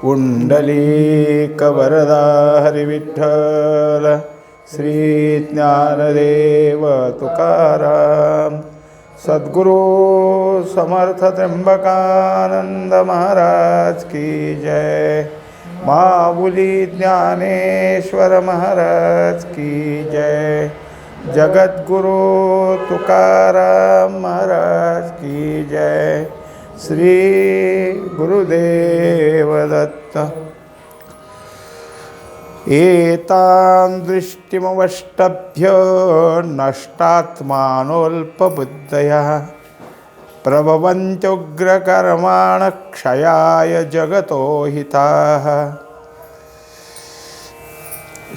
पुंडलीकवरदा हरिविठ्ठल श्री ज्ञानदेव तुकाराम सद्गुरु समर्थ त्र्यंबकानंद महाराज की जय। माऊली ज्ञानेश्वर महाराज की जय। जगद्गुरु तुकाराम महाराज की जय। श्री गुरुदेव दत्त। एतां दृष्टिमवष्टभ्य नष्टात्मानोऽल्पबुद्धयः प्रभवन्त्युग्रकर्माणः क्षयाय जगतो हिताः।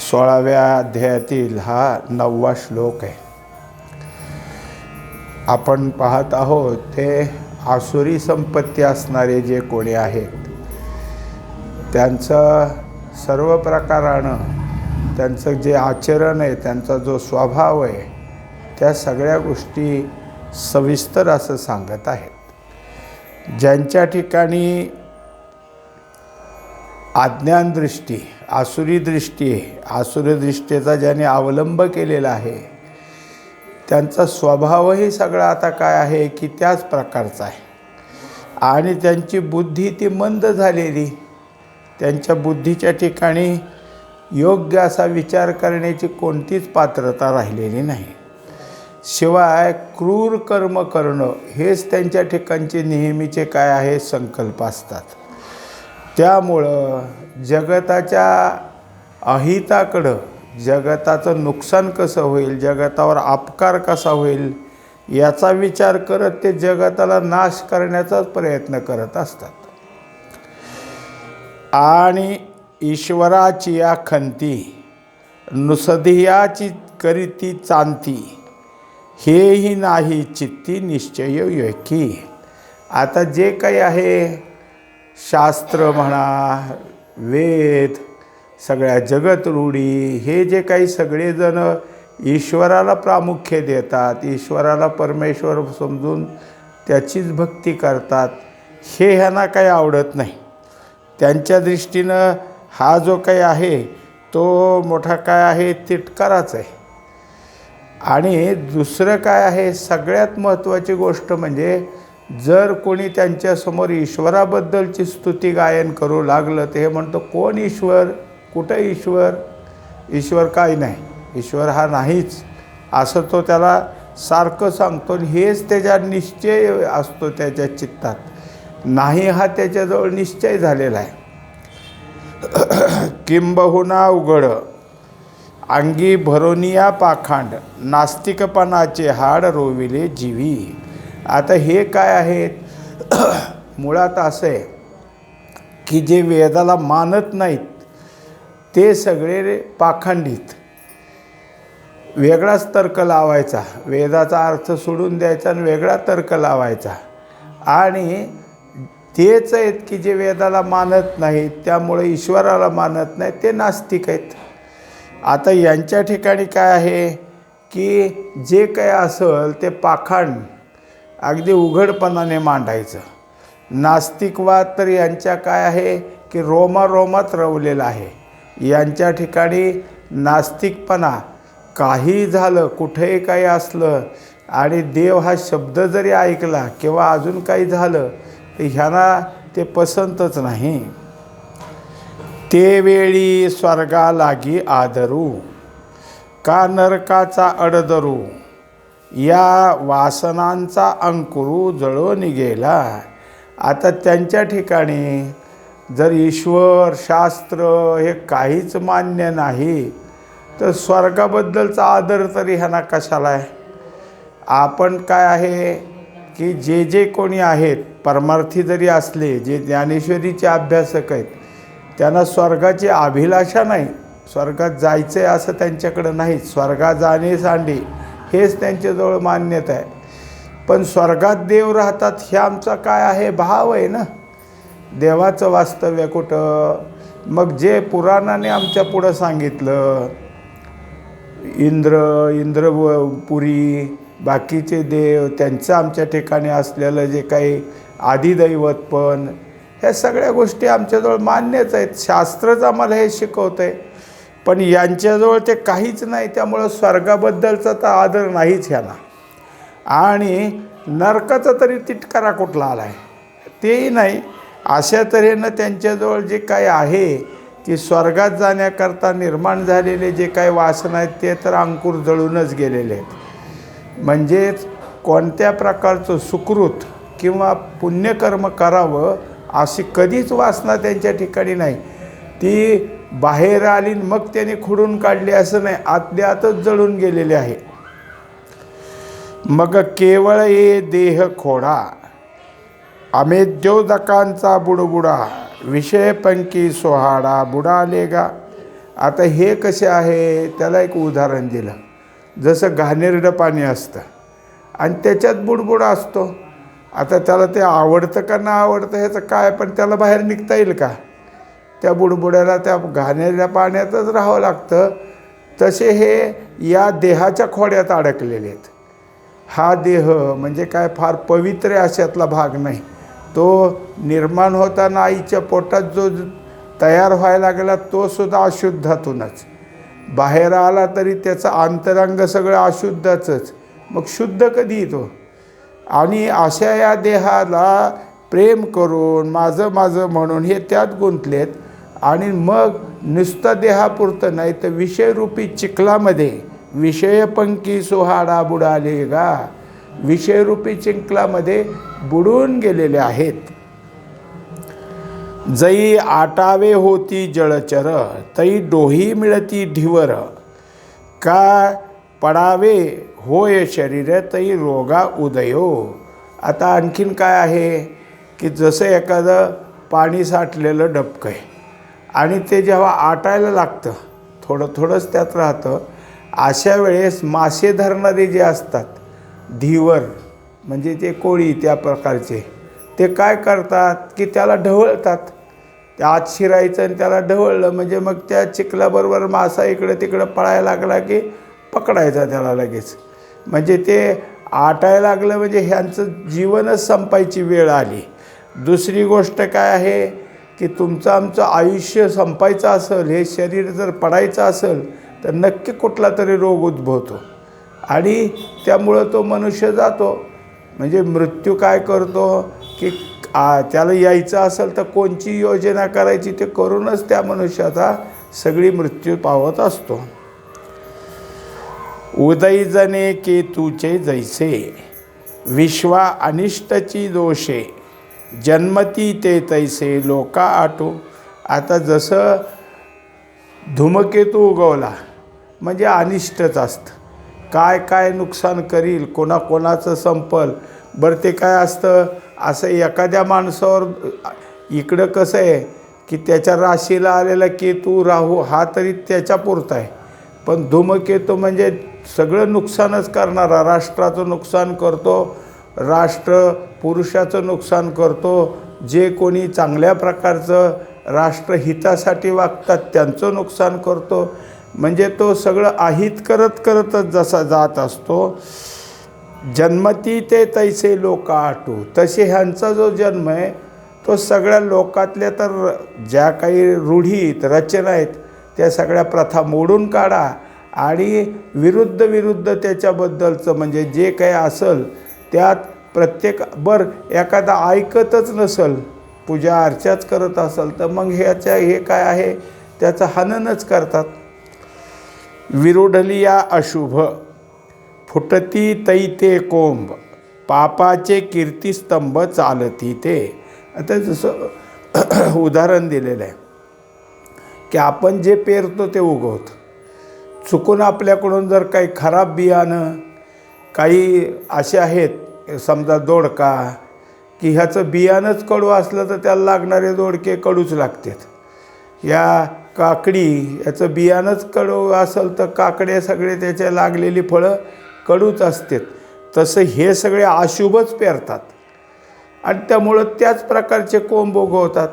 16व्या अध्यायातील हा 9वा श्लोक आहे। आपण पाहत आहोत ते आसुरी संपत्ती असणारे जे कोणी आहेत त्यांचं सर्व प्रकारानं त्यांचं जे आचरण आहे, त्यांचा जो स्वभाव आहे, त्या सगळ्या गोष्टी सविस्तर असं सांगत आहेत। ज्यांच्या ठिकाणी अज्ञानदृष्टी, आसुरी दृष्टी आहे, आसुरी दृष्टीचा ज्याने अवलंब केलेला आहे त्यांचा स्वभावही सगळा आता काय आहे की त्याच प्रकारचा आहे। आणि त्यांची बुद्धी ती मंद झालेली, त्यांच्या बुद्धीच्या ठिकाणी योग्य असा विचार करण्याची कोणतीच पात्रता राहिलेली नाही। शिवाय क्रूर कर्म करणं हेच त्यांच्या ठिकाणचे नेहमीचे काय आहे संकल्प असतात। त्यामुळं जगताच्या अहिताकडं, जगताचं नुकसान कसं होईल, जगतावर अपकार कसा होईल याचा विचार करत ते जगताला नाश करण्याचाच प्रयत्न करत असतात। आणि ईश्वराची या खंती नुसधियाची करीती चांती हेही नाही चित्ती निश्चय विवेकी। आता जे काही आहे शास्त्र म्हणा, वेद, सगळ्या जगत रूढी, हे जे काही सगळेजण ईश्वराला प्रामुख्य देतात, ईश्वराला परमेश्वर समजून त्याचीच भक्ती करतात, हे ह्यांना काही आवडत नाही। त्यांच्या दृष्टीनं हा जो काही आहे तो मोठा काय आहे तिटकाराच आहे। आणि दुसरं काय आहे सगळ्यात महत्त्वाची गोष्ट म्हणजे जर कोणी त्यांच्यासमोर ईश्वराबद्दलची स्तुती गायन करू लागलं तर हे म्हणतो कोण ईश्वर, कुठं ईश्वर, ईश्वर काय नाही, ईश्वर हा नाहीच असं तो त्याला सारखं सांगतो। हेच त्याच्या निश्चय असतो त्याच्या चित्तात, नाही हा त्याच्याजवळ निश्चय झालेला आहे। किंबहुना उघड अंगी भरोनिया पाखांड नास्तिकपणाचे हाड रोविले जीवी। आता हे काय आहेत मुळात असं आहे की जे वेदाला मानत नाहीत ते सगळे पाखंडित, वेगळाच तर्क लावायचा, वेदाचा अर्थ सोडून द्यायचा आणि वेगळा तर्क लावायचा। आणि तेच आहेत की जे वेदाला मानत नाहीत, त्यामुळे ईश्वराला मानत नाहीत, ते नास्तिक आहेत। आता यांच्या ठिकाणी काय आहे की जे काय असेल ते पाखंड अगदी उघडपणाने मांडायचं। नास्तिकवाद तर यांच्या काय आहे की रोमारोमात रवलेला आहे। यांच्या ठिकाणी नास्तिकपणा काही झालं, कुठेही काही असलं आणि देव हा शब्द जरी ऐकला किंवा अजून काही झालं तर ह्यांना ते पसंतच नाही। ते वेळी स्वर्गा लागी आदरू का नरकाचा अडदरू या वासनांचा अंकुरू जळून गेला। आता त्यांच्या ठिकाणी जर ईश्वर शास्त्र हे काहीच मान्य नाही तर स्वर्गाबद्दलचा आदर तरी ह्यांना कशाला आहे। आपण काय आहे की जे जे कोणी आहेत परमार्थी जरी असले, जे ज्ञानेश्वरीचे अभ्यासक आहेत, त्यांना स्वर्गाची अभिलाषा नाही, स्वर्गात जायचं आहे असं त्यांच्याकडं नाही। स्वर्गात जाणे सांडे हेच त्यांच्याजवळ मान्यता आहे। पण स्वर्गात देव राहतात हे आमचा काय आहे भाव आहे ना, देवाचं वास्तव्य कुठं। मग जे पुराणाने आमच्या पुढं सांगितलं, इंद्रपुरी बाकीचे देव त्यांचं आमच्या ठिकाणी असलेलं जे काही आदिदैवतपण ह्या सगळ्या गोष्टी आमच्याजवळ मान्यच आहेत, शास्त्रच आम्हाला हे शिकवतं आहे. पण यांच्याजवळ ते काहीच नाही, त्यामुळं स्वर्गाबद्दलचा तर आदर नाहीच ह्यांना. आणि नरकाचा तरी तिटकारा कुठला आला आहे तेही नाही. अशा तऱ्हेनं त्यांच्याजवळ जे काही आहे की स्वर्गात जाण्याकरता निर्माण झालेले जे काही वासना आहेत ते तर अंकुर जळूनच गेलेले आहेत. म्हणजेच कोणत्या प्रकारचं सुकृत किंवा पुण्यकर्म करावं अशी कधीच वासना त्यांच्या ठिकाणी नाही. ती बाहेर आली मग त्याने खुडून काढली असं नाही, आतल्या आतच जळून गेलेले आहे. मग केवळ ये देह खोडा, अमेद्योदकांचा बुडबुडा, विषयपंकी सोहाडा बुडाले गा. आता हे कसे आहे त्याला एक उदाहरण दिलं. जसं घाणेरडं पाणी असतं आणि त्याच्यात बुडबुडा असतो. आता त्याला ते आवडतं का ना आवडतं ह्याचं काय, पण त्याला बाहेर निघता येईल का? त्या बुडबुड्याला त्या घाणेरड्या पाण्यातच राहावं लागतं. तसे हे या देहाच्या खोड्यात अडकलेले आहेत. हा देह म्हणजे काय फार पवित्र अशातला भाग नाही. तो निर्माण होताना आईच्या पोटात जो तयार व्हायला लागला तो सुद्धा अशुद्धातूनच. बाहेर आला तरी त्याचं अंतरंग सगळं अशुद्धच. मग शुद्ध कधी येतो? आणि अशा या देहाला प्रेम करून माझं माझं म्हणून हे त्यात गुंतलेत. आणि मग नुसतं देहापुरतं नाही तर विषयरूपी चिखलामध्ये विषयपंकी सोहाडा बुडाले गा, विषयरूपी चिखलामध्ये बुडून गेलेले आहेत. जई आटावे होती जळचर, तई डोही मिळती ढिवर, का पडावे होय शरीर तई रोगा उदयो. आता आणखीन काय आहे की जसं एखादं पाणी साठलेलं डबकं आहे आणि ते जेव्हा आटायला लागतं थोडं थोडंच त्यात राहतं. अशा वेळेस मासे धरणारे जे असतात धीवर म्हणजे ते कोळी त्या प्रकारचे, ते काय करतात की त्याला ढवळतात. त्या आत शिरायचं आणि त्याला ढवळलं म्हणजे मग त्या चिखलाबरोबर मासा इकडं तिकडं पळायला लागला की पकडायचा त्याला लगेच. म्हणजे ते आटायला लागलं म्हणजे ह्यांचं जीवनच संपायची वेळ आली. दुसरी गोष्ट काय आहे की तुमचं आमचं आयुष्य संपायचं असेल, हे शरीर जर पडायचं असेल तर नक्की कुठला तरी रोग उद्भवतो आणि त्यामुळं तो मनुष्य जातो. म्हणजे मृत्यू काय करतो की त्याला यायचं असेल तर कोणची योजना करायची ते करूनच त्या मनुष्याचा सगळी मृत्यू पावत असतो. उदय जने केतूचे जैसे, विश्वा अनिष्टची दोषे, जन्मती ते तैसे लोका आटो. आता जसं धूमकेतू उगवला म्हणजे अनिष्टच असतं. काय काय नुकसान करील, कोणाकोणाचं संपल. बरं ते काय असतं असं एखाद्या माणसावर इकडं कसं आहे की त्याच्या राशीला आलेला केतू राहू हा तरी त्याच्या पुरता आहे. पण धूमकेतू म्हणजे सगळं नुकसानच करणारा, राष्ट्राचं नुकसान करतो, राष्ट्र पुरुषाचं नुकसान करतो. जे कोणी चांगल्या प्रकारचं राष्ट्रहितासाठी वागतात त्यांचं नुकसान करतो. म्हणजे तो सगळं अहित करत करतच जसा जात असतो. जन्मती ते तैसे लोक आटू. तसे ह्यांचा जो जन्म आहे तो सगळ्या लोकातल्या तर ज्या काही रूढीत रचना आहेत त्या सगळ्या प्रथा मोडून काढा आणि विरुद्ध त्याच्याबद्दलचं म्हणजे जे काही असेल त्यात प्रत्येक एखादा ऐकतच नसेल, पूजा अर्चाच करत असेल तर मग हे काय आहे त्याचं हननच करतात. विरुढलिया अशुभ, फुटती तैते कोंब, पापाचे कीर्तिस्तंभ चालती ते. आता जसं उदाहरण दिलेलं आहे की आपण जे पेरतो ते उगवतं. चुकून आपल्याकडून जर काही खराब बियाणं काही असे आहेत समजा दोडका की ह्याचं बियाणंच कडू असलं तर त्याला लागणारे दोडके कडूच लागतात. या काकडी याचं बियाणंच कडू असेल तर काकड्या सगळे त्याच्या लागलेली फळं कडूच असतात. तसं हे सगळे अशुभच पेरतात आणि त्यामुळं त्याच प्रकारचे कोंब उगवतात.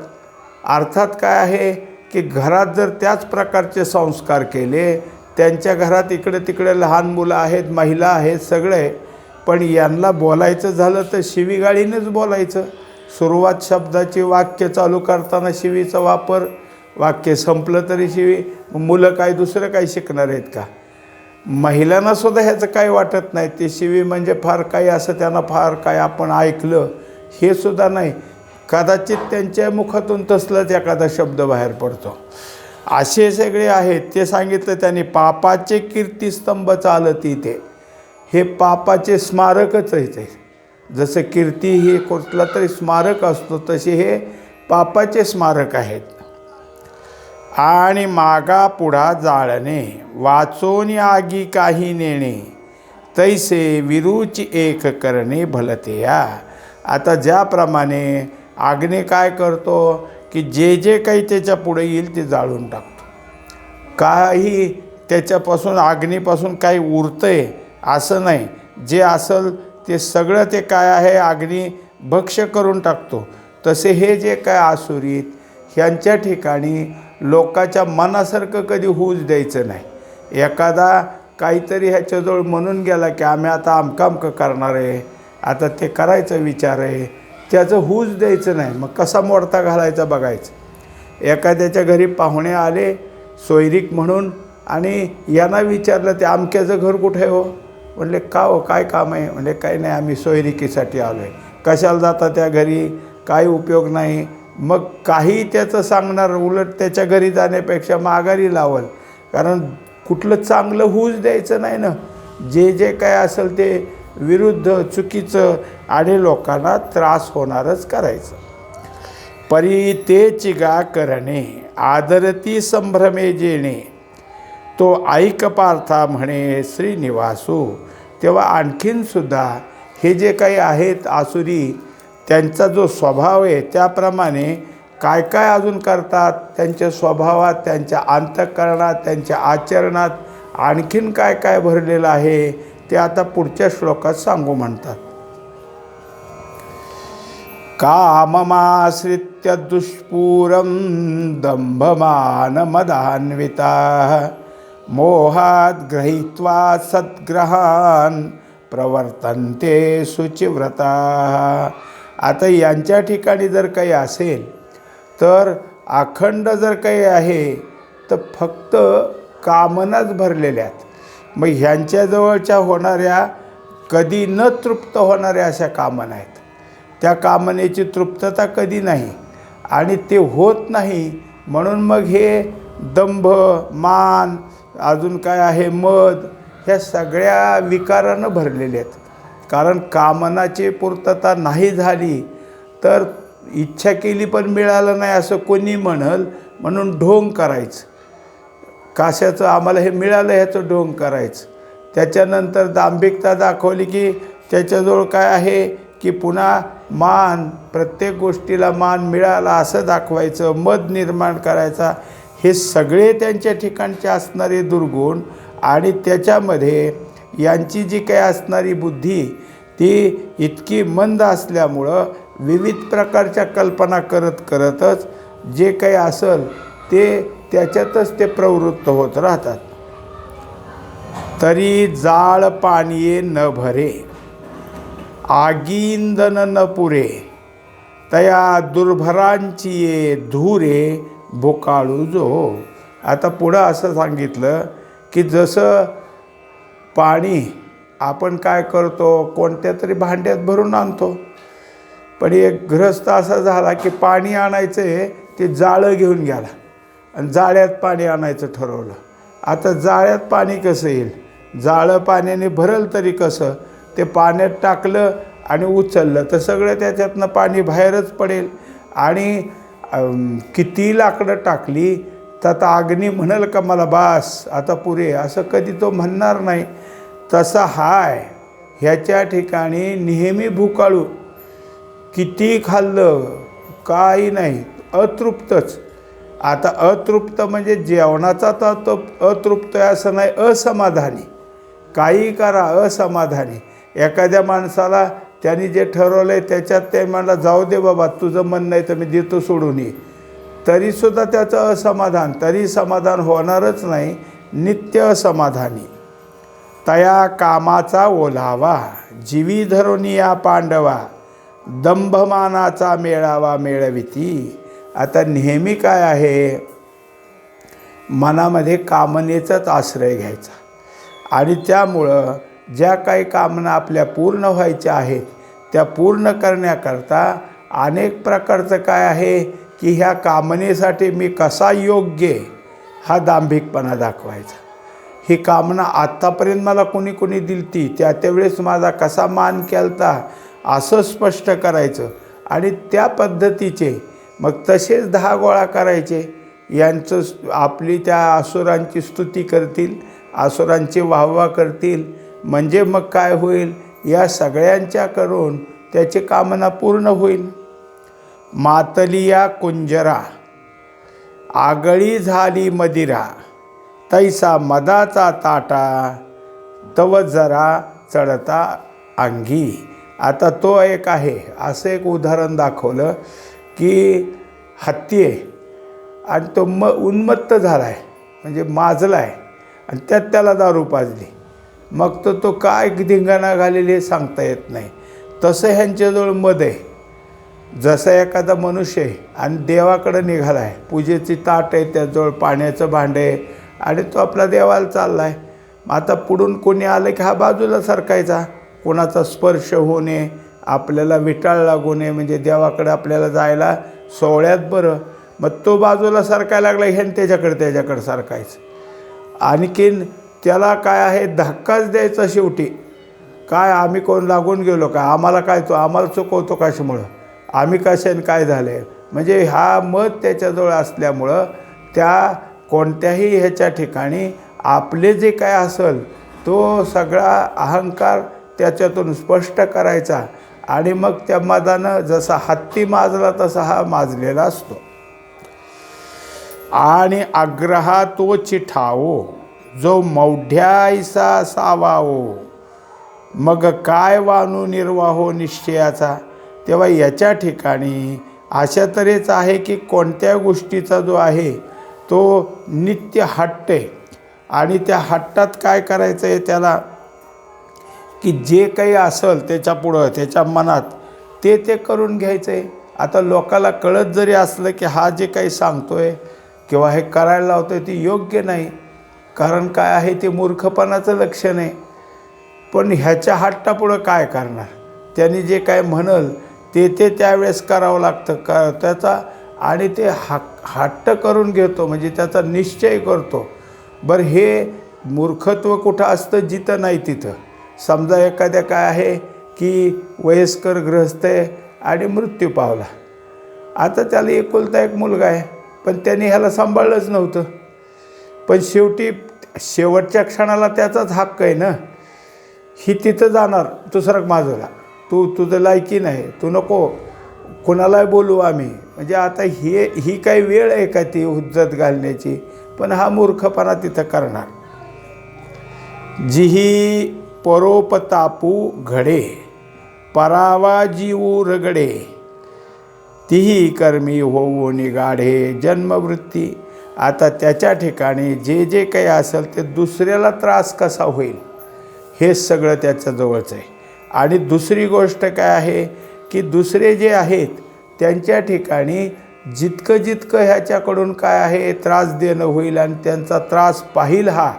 अर्थात काय आहे की घरात जर त्याच प्रकारचे संस्कार केले, त्यांच्या घरात इकडे तिकडे लहान मुलं आहेत, महिला आहेत, सगळे, पण यांना बोलायचं झालं तर शिवीगाळीनंच बोलायचं. सुरुवात शब्दाची वाक्य चालू करताना शिवीचा वापर, वाक्य संपलं तरी शिवी. मुलं काय दुसरं काही शिकणार आहेत का? महिलांना सुद्धा ह्याचं काही वाटत नाही. ते शिवी म्हणजे फार काही असं त्यांना फार काय आपण ऐकलं हे सुद्धा नाही. कदाचित त्यांच्या मुखातून तसलाच एखादा शब्द बाहेर पडतो. असे सगळे आहेत. ते सांगितलं त्यांनी, पापाचे कीर्तिस्तंभ चालती ते. हे पापाचे स्मारकच आहे ते. जसं कीर्ती ही कुठला तरी स्मारक असतो, तसे हे पापाचे स्मारक आहेत. आणि मागा पुढा जाळणे, वाचोनी आगी काही नेणे, तैसे विरुची एक करणे भलते या. आता ज्याप्रमाणे आग्ने काय करतो की जे जे काही त्याच्या पुढे येईल ते जाळून टाकतो. काही त्याच्यापासून अग्नीपासून काही उरतं आहे असं नाही. जे असेल ते सगळं ते काय आहे अग्नी भक्ष्य करून टाकतो. तसे हे जे काय आसुरीत ह्यांच्या ठिकाणी लोकाच्या मनासारखं कधी होऊच द्यायचं नाही. एखादा काहीतरी ह्याच्याजवळ म्हणून गेला की आम्ही आता अमकामकं करणार आहे, आता ते करायचा विचार आहे, त्याचं होऊच द्यायचं नाही. मग कसा मोडता घालायचा बघायचं. एखाद्याच्या घरी पाहुणे आले सोयरीक म्हणून आणि यांना विचारलं ते अमक्याचं घर कुठे आहे हो? म्हणले का हो, काय काम आहे? म्हणजे काही नाही, आम्ही सोयरिकीसाठी आलो आहे. कशाला जाता त्या घरी? काही उपयोग नाही. मग काही त्याचं सांगणार, उलट त्याच्या घरी जाण्यापेक्षा माघारी लावल. कारण कुठलं चांगलं होऊच द्यायचं नाही ना. जे जे काय असेल ते विरुद्ध चुकीचं आणि लोकांना त्रास होणारच करायचं. परी ते चिगा करणे, आदरती संभ्रमे जेणे, तो ऐक पार्था म्हणे श्रीनिवासू. तेव्हा आणखीनसुद्धा हे जे काही आहेत आसुरी, त्यांचा जो स्वभाव आहे त्याप्रमाणे काय काय अजून करतात. त्यांच्या स्वभावात, त्यांच्या अंतःकरणात, त्यांच्या आचरणात आणखीन काय काय भरलेलं आहे ते आता पुढच्या श्लोकात सांगू म्हणतात. काममाश्रित्य दुष्पूरं दंभमान मदान्विता, मोहात गृहीत्वा सद्ग्रहान प्रवर्तन्ते शुचिव्रता. आता यांच्या ठिकाणी जर काही असेल तर अखंड जर काही आहे तर फक्त कामनाच भरलेल्यात. मग ह्यांच्याजवळच्या होणाऱ्या कधी न तृप्त होणाऱ्या अशा कामना आहेत. त्या कामनेची तृप्तता कधी नाही आणि ते होत नाही. म्हणून मग हे दंभ, मान, अजून काय आहे मद, ह्या सगळ्या विकारानं भरलेले आहेत. कारण कामनाची पूर्तता नाही झाली तर इच्छा केली पण मिळालं नाही असं कोणी म्हणल, म्हणून ढोंग करायचं. कशाचं आम्हाला हे मिळालं ह्याचं ढोंग करायचं. त्याच्यानंतर दांभिकता दाखवली की त्याच्याजवळ काय आहे की पुन्हा मान, प्रत्येक गोष्टीला मान मिळाला असं दाखवायचं, मद निर्माण करायचा. हे सगळे त्यांच्या ठिकाणचे असणारे दुर्गुण आणि त्याच्यामध्ये यांची जी काही असणारी बुद्धी ती इतकी मंद असल्यामुळं विविध प्रकारच्या कल्पना करतच जे काही असेल ते त्याच्यातच ते प्रवृत्त होत राहतात. तरी जाळ पाणीये न भरे, आगींदन न पुरे, तया दुर्भरांची ये धुरे भोकाळू जो. आता पुढं असं सांगितलं की जसं पाणी आपण काय करतो, कोणत्या तरी भांड्यात भरून आणतो. पण एक गृहस्थ असा झाला की पाणी आणायचं आहे ते जाळं घेऊन गेला आणि जाळ्यात पाणी आणायचं ठरवलं. आता जाळ्यात पाणी कसं येईल? जाळं पाण्याने भरल तरी कसं? ते पाण्यात टाकलं आणि उचललं तर सगळं त्याच्यातनं पाणी बाहेरच पडेल. आणि किती लाकडं टाकली तर आता अग्नी म्हणाल का मला बास आता पुरे, असं कधी तो म्हणणार नाही. तसा हाय ह्याच्या ठिकाणी नेहमी भुकाळू. किती खाल्लं काही नाही, अतृप्तच. आता अतृप्त म्हणजे जेवणाचा तर तो अतृप्त आहे असं नाही, असमाधानी. काही करा असमाधानी. एखाद्या माणसाला त्यांनी जे ठरवलं आहे त्याच्यात ते म्हणला जाऊ दे बाबा तुझं मन नाही तर मी देतो सोडून ये, तरीसुद्धा त्याचं असमाधान, तरी समाधान होणारच नाही, नित्य असमाधानी. तया कामाचा ओलावा जीवी धरून या पांडवा, दंभमानाचा मेळावा मेळविती. आता नेहमी काय आहे, मनामध्ये कामनेचाच आश्रय घ्यायचा आणि त्यामुळं ज्या काही कामना आपल्या पूर्ण व्हायच्या आहेत त्या पूर्ण करण्याकरता अनेक प्रकारचं काय आहे की ह्या कामनेसाठी मी कसा योग्य आहे हा दांभिकपणा दाखवायचा. ही कामना आत्तापर्यंत मला कोणी कोणी दिलती त्यावेळेस माझा कसा मान केलता असं स्पष्ट करायचं आणि त्या पद्धतीचे मग तसेच 10 गोळा करायचे. यांचं आपली त्या असुरांची स्तुती करतील, असुरांची वाहवा करतील. म्हणजे मग काय होईल, या सगळ्यांच्या करून त्याची कामना पूर्ण होईल. मातलिया कुंजरा आगळी झाली मदिरा, तैसा मदाचा ताटा तव जरा चढता अंगी. आता तो एक आहे, असं एक उदाहरण दाखवलं की हत्ती आहे आणि तो उन्मत्त झाला आहे, म्हणजे माजला आहे आणि त्यात त्याला दारू पाजली. मग तो काय धिंगाणा घालेली हे सांगता येत नाही. तसं ह्यांच्याजवळ मद आहे. जसं एखादा मनुष्य आहे आणि देवाकडं निघाला आहे, पूजेची ताट आहे, त्याजवळ पाण्याचं भांडं आहे आणि तो आपला देवाला चालला आहे. आता पुढून कोणी आलं की हा बाजूला सरकायचा, कोणाचा स्पर्श होऊ नये, आपल्याला विटाळ लागू नये, म्हणजे देवाकडं आपल्याला जायला सोहळ्यात बरं. मग तो बाजूला सरकायला लागला, ह्यानं त्याच्याकडं सरकायचं. आणखीन त्याला काय आहे, धक्काच द्यायचा शेवटी. काय आम्ही कोण लागून गेलो का, आम्हाला काय, तो आम्हाला चुकवतो कशामुळं, आम्ही कशाने काय झाले. म्हणजे हा मत त्याच्याजवळ असल्यामुळं त्या कोणत्याही ह्याच्या ठिकाणी आपले जे काय असेल तो सगळा अहंकार त्याच्यातून स्पष्ट करायचा आणि मग त्या मदानं जसा हत्ती माजला तसा हा माजलेला असतो. आणि आग्रहा तो चिठावो जो मौढ्याईसा सावाओ, मग काय वानू निर्वाहो निश्चयाचा. तेव्हा याच्या ठिकाणी अशा तऱ्हेच आहे की कोणत्या गोष्टीचा जो आहे तो नित्य हट्ट आहे आणि त्या हट्टात काय करायचं आहे त्याला की जे काही असेल त्याच्यापुढं त्याच्या मनात ते करून घ्यायचं आहे. आता लोकाला कळत जरी असलं की हा जे काही सांगतो आहे किंवा हे करायला लावतो आहे ते योग्य नाही, कारण काय आहे ते मूर्खपणाचं लक्षण आहे. पण ह्याच्या हट्टापुढं काय करणार, त्यांनी जे काय म्हणल ते त्यावेळेस करावं लागतं का त्याचा, आणि ते हट्ट करून घेतो म्हणजे त्याचा निश्चय करतो. बरं, हे मूर्खत्व कुठं असतं, जिथं नाही तिथं. समजा एखाद्या काय आहे की वयस्कर गृहस्थ आहे आणि मृत्यू पावला. आता त्याला एकुलता एक मुलगा आहे, पण त्याने ह्याला सांभाळलंच नव्हतं. पण शेवटी शेवटच्या क्षणाला त्याचाच हक्क आहे ना, ही तिथं जाणार, तू सरक बाजूला, तुझं लायकी नाही, तू नको, कुणालाही बोलू आम्ही. म्हणजे आता ही काही वेळ आहे का ती हुज्जत घालण्याची, पण हा मूर्खपणा तिथं करणार. जिही परोपतापू घडे परावा जीवू रगडे, तिही कर्मी होऊ निगाढे जन्मवृत्ती. आता त्याच्या ठिकाणी जे जे काही असेल ते दुसऱ्याला त्रास कसा होईल हे सगळं त्याच्याजवळच आहे. आणि दुसरी गोष्ट काय आहे की दुसरे जे आहेत त्यांच्या ठिकाणी जितकं ह्याच्याकडून काय आहे त्रास देणं होईल आणि त्यांचा त्रास पाहिल हा,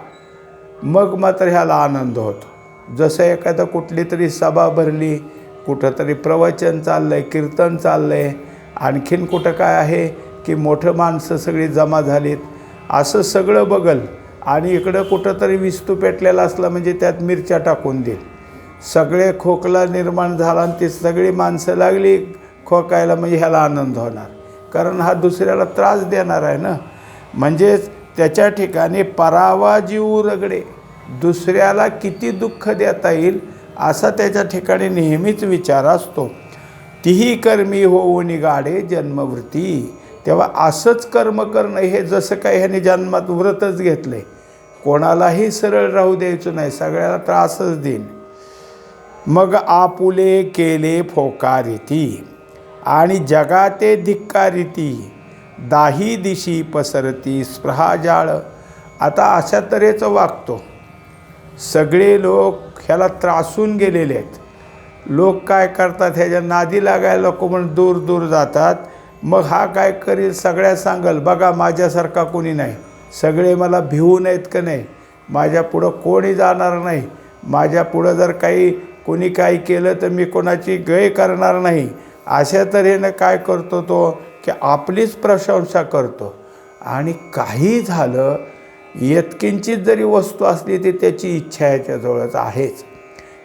मग मात्र ह्याला आनंद होतो. जसं एखादा कुठली तरी सभा भरली, कुठंतरी प्रवचन चाललं आहे, कीर्तन चाललं आहे, आणखीन कुठं काय आहे की मोठं माणसं सगळी जमा झालीत, असं सगळं बघल आणि इकडं कुठंतरी विस्तू पेटलेला असला म्हणजे त्यात मिरच्या टाकून देईल. सगळे खोकला निर्माण झाला आणि ती सगळी माणसं लागली खोकायला, म्हणजे ह्याला आनंद होणार, कारण हा दुसऱ्याला त्रास देणार आहे ना. म्हणजेच त्याच्या ठिकाणी परावा जीव रगडे, दुसऱ्याला किती दुःख देता येईल असा त्याच्या ठिकाणी नेहमीच विचार असतो. तिही कर्मी होऊ निगाडे जन्मवृत्ती. तेव्हा असंच कर्म करणं, हे जसं काही ह्याने जन्मात व्रतच घेतलं आहे, कोणालाही सरळ राहू द्यायचं नाही, सगळ्याला त्रासच देईन. मग आपुले केले फोकारिती आणि जगाते धिक्कारिती, दाही दिशी पसरती स्पृहा जाळ. आता अशा तऱ्हेचं वागतो. सगळे लोक ह्याला त्रासून गेलेले आहेत, लोक काय करतात, ह्याच्या नादी लागायला लोक म्हणून दूर दूर जातात. मग हा काय करील, सगळ्या सांगल बघा माझ्यासारखा कोणी नाही, सगळे मला भिवू नयेत का नाही, माझ्या पुढं कोणी जाणार नाही, माझ्या पुढं जर काही कोणी काही केलं तर मी कोणाची गय करणार नाही. अशा तऱ्हेनं काय करतो तो, की आपलीच प्रशंसा करतो. आणि काही झालं, यत्किंचित जरी वस्तू असली ती त्याची इच्छा ह्याच्याजवळच आहेच.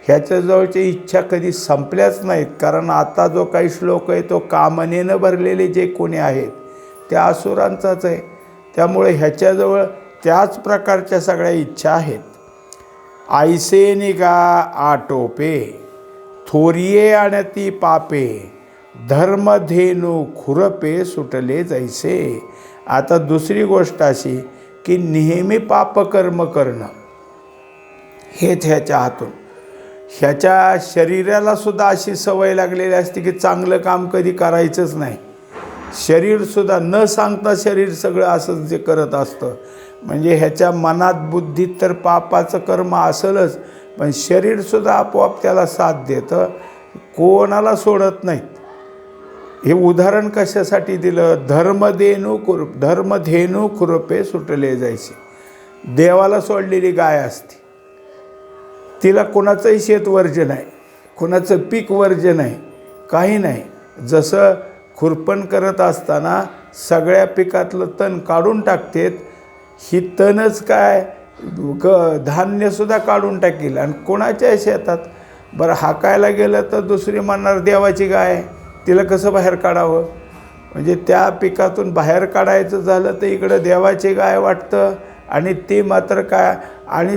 ह्याच्याजवळची इच्छा कधी संपल्याच नाहीत. कारण आता जो काही श्लोक आहे तो कामनेनं भरलेले जे कोणी आहेत त्या असुरांचाच आहे. त्यामुळे ह्याच्याजवळ त्याच प्रकारच्या सगळ्या इच्छा आहेत. आईसे निगा आटोपे, थोरिये आणती पापे, धर्मधेनू खुरपे सुटले जैसे. आता दुसरी गोष्ट अशी की नेहमी पापकर्म करणं हेच ह्याच्या हातून. ह्याच्या शरीरालासुद्धा अशी सवय लागलेली असते की चांगलं काम कधी करायचंच नाही. शरीरसुद्धा न सांगता शरीर सगळं असं जे करत असतं. म्हणजे ह्याच्या मनात बुद्धीत तर पापाचं कर्म असेलच, पण शरीरसुद्धा आपोआप त्याला साथ देतं, कोणाला सोडत नाहीत. हे उदाहरण कशासाठी दिलं, धर्मधेनू खुरपे सुटले जायचे. देवाला सोडलेली गाय असते, तिला कोणाचंही शेत वर्ज्य नाही, कोणाचं पीक वर्ज्य नाही, काही नाही. जसं खुरपण करत असताना सगळ्या पिकातलं तण काढून टाकतेत, ही तणच काय धान्यसुद्धा काढून टाकील. आणि कोणाच्या शेतात बरं हाकायला गेलं तर दुसरी म्हणणार देवाची गाय, तिला कसं बाहेर काढावं. म्हणजे त्या पिकातून बाहेर काढायचं झालं तर इकडं देवाची गाय वाटतं, आणि ती मात्र काय, आणि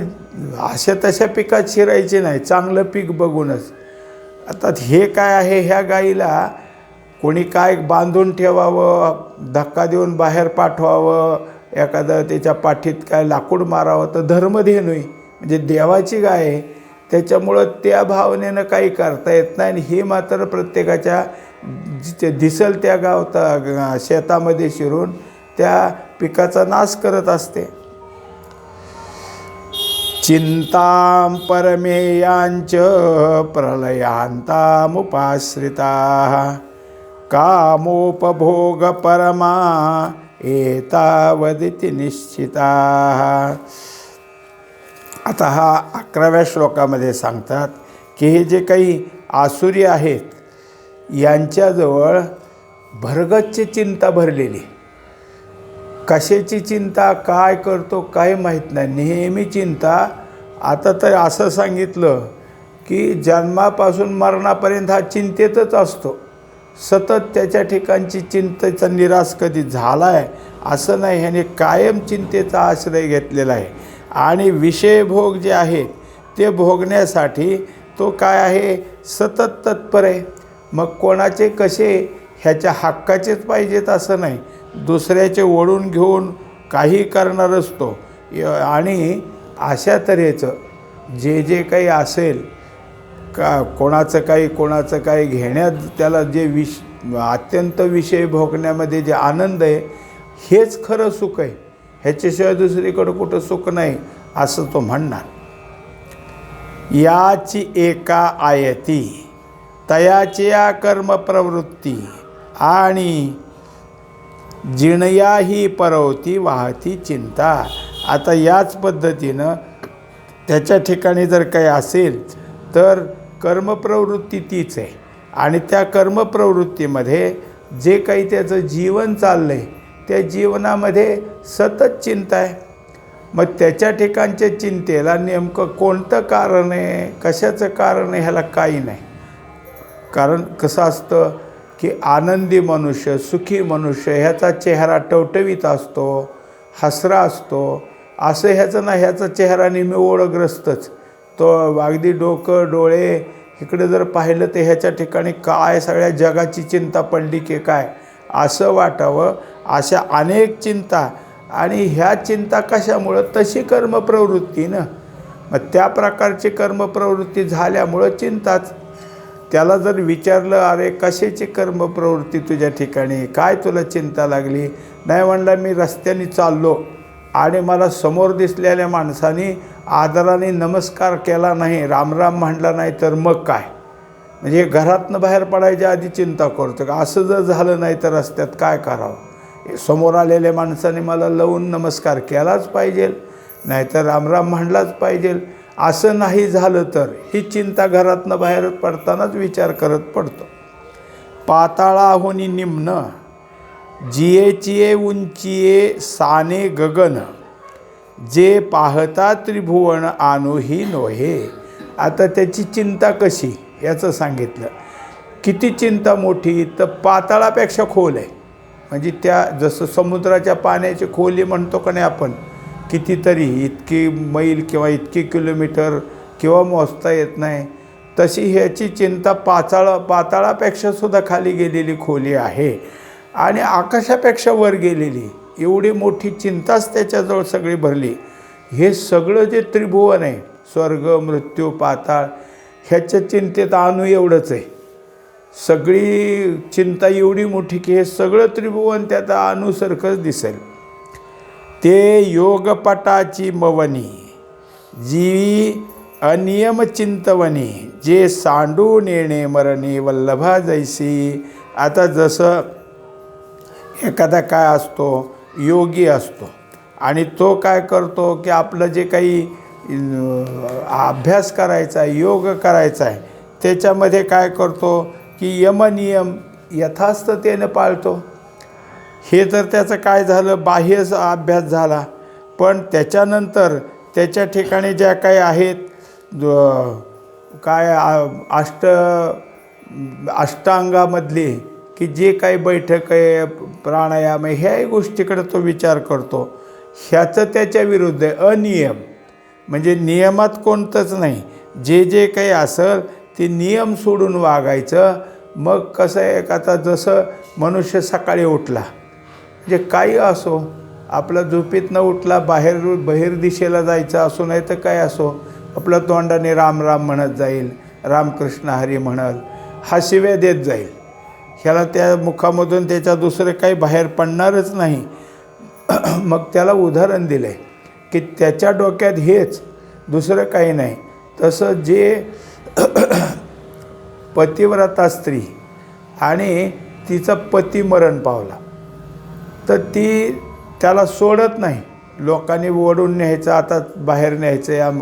अशा तशा पिकात शिरायचे नाही, चांगलं पीक बघूनच. आता हे काय आहे, ह्या गाईला कोणी काय बांधून ठेवावं, धक्का देऊन बाहेर पाठवावं, एखादं त्याच्या पाठीत काय लाकूड मारावं, तर धर्मधेनू आहे म्हणजे देवाची गाय आहे. त्याच्यामुळं त्या भावनेनं काही करता येत नाही. आणि हे मात्र प्रत्येकाच्या जिथे दिसल त्या शेतामध्ये शिरून त्या पिकाचा नाश करत असते. चिंतां परमेयांच प्रलयांतामुपाश्रिता, कामोपभोग परमा एतावदिति निश्चिता. आता हा 11व्या श्लोकामध्ये सांगतात की हे जे काही आसुरी आहेत यांच्याजवळ भरगच्च चिंता भरलेली. कशाची चिंता, काय करतो काय माहीत नाही, नेहमी चिंता. आता तर असं सांगितलं की जन्मापासून मरणापर्यंत हा चिंतेतच असतो. सतत त्याच्या ठिकाणची चिंतेचा निराश कधी झाला आहे असं नाही. ह्याने कायम चिंतेचा आश्रय घेतलेला आहे. आणि विषयभोग जे आहेत ते भोगण्यासाठी तो काय आहे, सतत तत्पर आहे. मग कोणाचे कसे, ह्याच्या हक्काचेच पाहिजेत असं नाही, दुसऱ्याचे ओढून घेऊन काही करणार असतो. आणि अशा तऱ्हेचं जे जे काही असेल, कोणाचं काही घेण्यात त्याला जे अत्यंत विषय भोगण्यामध्ये जे आनंद आहे हेच खरं सुख आहे, ह्याच्याशिवाय दुसरीकडं कुठं सुख नाही असं तो म्हणणार. याची एका आयती तयाची या कर्मप्रवृत्ती आणि जिणया ही परवती वाहती चिंता. आता याच पद्धतीनं त्याच्या ठिकाणी जर काही असेल तर कर्मप्रवृत्ती तीच आहे. आणि त्या कर्मप्रवृत्तीमध्ये जे काही त्याचं जीवन चाललं आहे त्या जीवनामध्ये सतत चिंता आहे. मग त्याच्या ठिकाणच्या चिंतेला नेमकं कोणतं कारण आहे, कशाचं कारण आहे, ह्याला काही नाही. कारण कसं असतं की आनंदी मनुष्य, सुखी मनुष्य ह्याचा चेहरा टवटवीत असतो, हसरा असतो. असं ह्याचं ना, ह्याचा चेहरा नेहमी ओढग्रस्तच. तो अगदी डोकं डोळे इकडे जर पाहिलं तर ह्याच्या ठिकाणी काय सगळ्या जगाची चिंता पडली की काय असं वाटावं. अशा अनेक चिंता. आणि ह्या चिंता कशामुळं, तशी कर्मप्रवृत्ती ना. मग त्या प्रकारची कर्मप्रवृत्ती झाल्यामुळं चिंताच. त्याला जर विचारलं, अरे कशाची कर्मप्रवृत्ती तुझ्या ठिकाणी, काय तुला चिंता लागली, नाही म्हणला मी रस्त्याने चाललो आणि मला समोर दिसलेल्या माणसाने आदराने नमस्कार केला नाही, रामराम म्हणला नाही, तर मग काय, म्हणजे घरातनं बाहेर पडायच्या आधी चिंता करतो का असं जर झालं नाही तर रस्त्यात काय करावं, समोर आलेल्या माणसाने मला लावून नमस्कार केलाच पाहिजे, नाहीतर रामराम म्हणलाच पाहिजे, असं नाही झालं तर ही चिंता घरातनं बाहेर पडतानाच विचार करत पडतो. पाताळाहुनी निम्न जियेचिये उंचिये साने गगन, जे पाहता त्रिभुवन आणूही नोहे. आता त्याची चिंता कशी याचं सांगितलं. किती चिंता मोठी तर पाताळापेक्षा खोल आहे. म्हणजे त्या जसं समुद्राच्या पाण्याची खोली म्हणतो का नाही आपण, कितीतरी इतकी मैल किंवा इतकी किलोमीटर किंवा मोजता येत नाही, तशी ह्याची चिंता पाताळापेक्षा सुद्धा खाली गेलेली खोली आहे आणि आकाशापेक्षा वर गेलेली एवढी मोठी चिंताच त्याच्याजवळ सगळी भरली. हे सगळं जे त्रिभुवन आहे, स्वर्ग मृत्यू पाताळ, ह्याच्या चिंतेत अणू एवढंच आहे. सगळी चिंता एवढी मोठी की हे सगळं त्रिभुवन त्यात अणूसारखंच दिसेल. ते योगपटाची मवनी जीवी अनियम चिंतवनी, जे सांडू नेणे मरणे वल्लभा जैसी. आता जसं एखादा काय असतो, योगी असतो आणि तो काय करतो की आपलं जे काही अभ्यास करायचा आहे, योग करायचा आहे, त्याच्यामध्ये काय करतो की यमनियम यथास्थतेनं पाळतो. हे तर त्याचं काय झालं, बाह्य अभ्यास झाला. पण त्याच्यानंतर त्याच्या ठिकाणी ज्या काही आहेत काय अष्टांगामधली की जे काही बैठक आहे, प्राणायाम आहे, ह्याही गोष्टीकडे तो विचार करतो. ह्याचं त्याच्या विरुद्ध आहे अनियम. म्हणजे नियमात कोणतंच नाही, जे जे काही असेल ते नियम सोडून वागायचं. मग कसं आहे, आता जसं मनुष्य सकाळी उठला, म्हणजे काही असो, आपला झोपेतनं उठला, बाहेर दिशेला जायचं असो नाही तर काय असो, आपल्या तोंडाने राम राम म्हणत जाईल, रामकृष्ण हरी म्हणल, हा शिव्या देत जाईल. ह्याला त्या मुखामधून त्याच्या दुसरं काही बाहेर पडणारच नाही. मग त्याला उदाहरण दिलं आहे की त्याच्या डोक्यात हेच, दुसरं काही नाही. तसं जे पतिव्रता स्त्री आणि तिचा पती मरण पावला तर ती त्याला सोडत नाही, लोकांनी ओढून न्यायचं, आता बाहेर न्यायचं,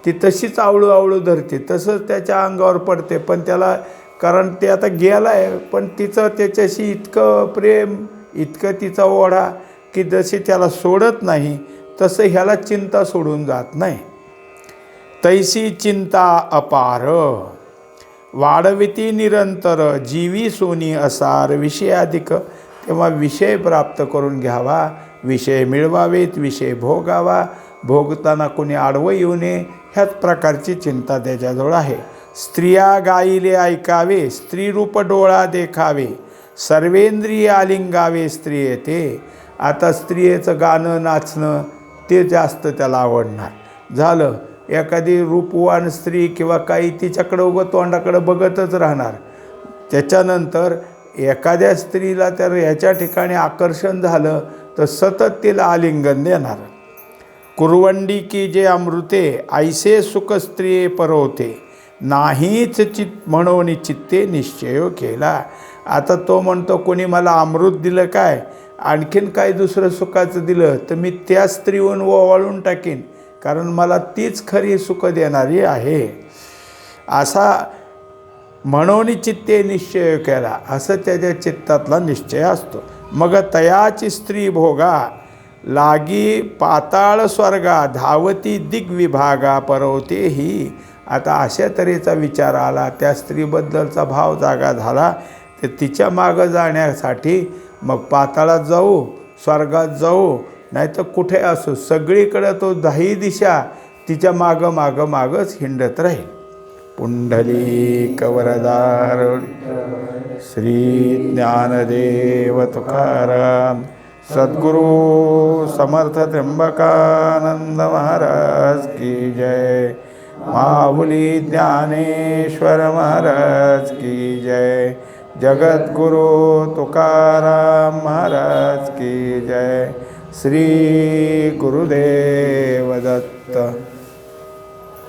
ती तशीच आवळू धरते, तसंच त्याच्या अंगावर पडते. पण त्याला, कारण ते आता गेला आहे, पण तिचं त्याच्याशी इतकं प्रेम, इतकं तिचा ओढा की जशी त्याला सोडत नाही तसं ह्याला चिंता सोडून जात नाही. तैसी चिंता अपार वाढविती निरंतर, जीवी सोनी असार विषयाधिक. तेव्हा विषय प्राप्त करून घ्यावा, विषय मिळवावेत, विषय भोगावा, भोगताना कोणी आडवं येऊ नये, ह्याच प्रकारची चिंता त्याच्याजवळ आहे. स्त्रिया गाईले ऐकावे, स्त्रीरूप डोळा देखावे, सर्वेंद्रिय आलिंगावे स्त्री येते. आता स्त्रियेचं गाणं नाचणं ते जास्त त्याला आवडणार झालं. एखादी रूपवान स्त्री किंवा काही तिच्याकडं उगं तोंडाकडं बघतच राहणार. त्याच्यानंतर एखाद्या स्त्रीला तर ह्याच्या ठिकाणी आकर्षण झालं तर सतत तिला आलिंगन देणार. कुरवंडी की जे अमृते ऐसे सुख स्त्रिये परवते, नाहीच म्हणून चित्ते निश्चय केला. आता तो म्हणतो कोणी मला अमृत दिलं काय, आणखीन काय दुसरं सुखाचं दिलं तर मी त्या स्त्रीहून ओवाळून टाकीन, कारण मला तीच खरी सुख देणारी आहे. असा म्हणून चित्ते निश्चय केला, असं त्याच्या चित्तातला निश्चय असतो. मग तयाची स्त्री भोगा लागी पाताळ स्वर्गा, धावती दिग्विभागा परवते ही. आता अशा तऱ्हेचा विचार आला, त्या स्त्रीबद्दलचा भाव जागा झाला, तर तिच्या मागं जाण्यासाठी मग पाताळात जाऊ, स्वर्गात जाऊ, नाही तर कुठे असो, सगळीकडं तो दाही दिशा तिच्या मागंच हिंडत राहील. पुंडलिक वरदार श्री ज्ञानदेव तुकाराम सद्गुरु समर्थ त्र्यंबकानंद महाराज की जय. माऊली ज्ञानेश्वर महाराज की जय. जगद्गुरु तुकाराम महाराज की जय. श्री गुरुदेव दत्त.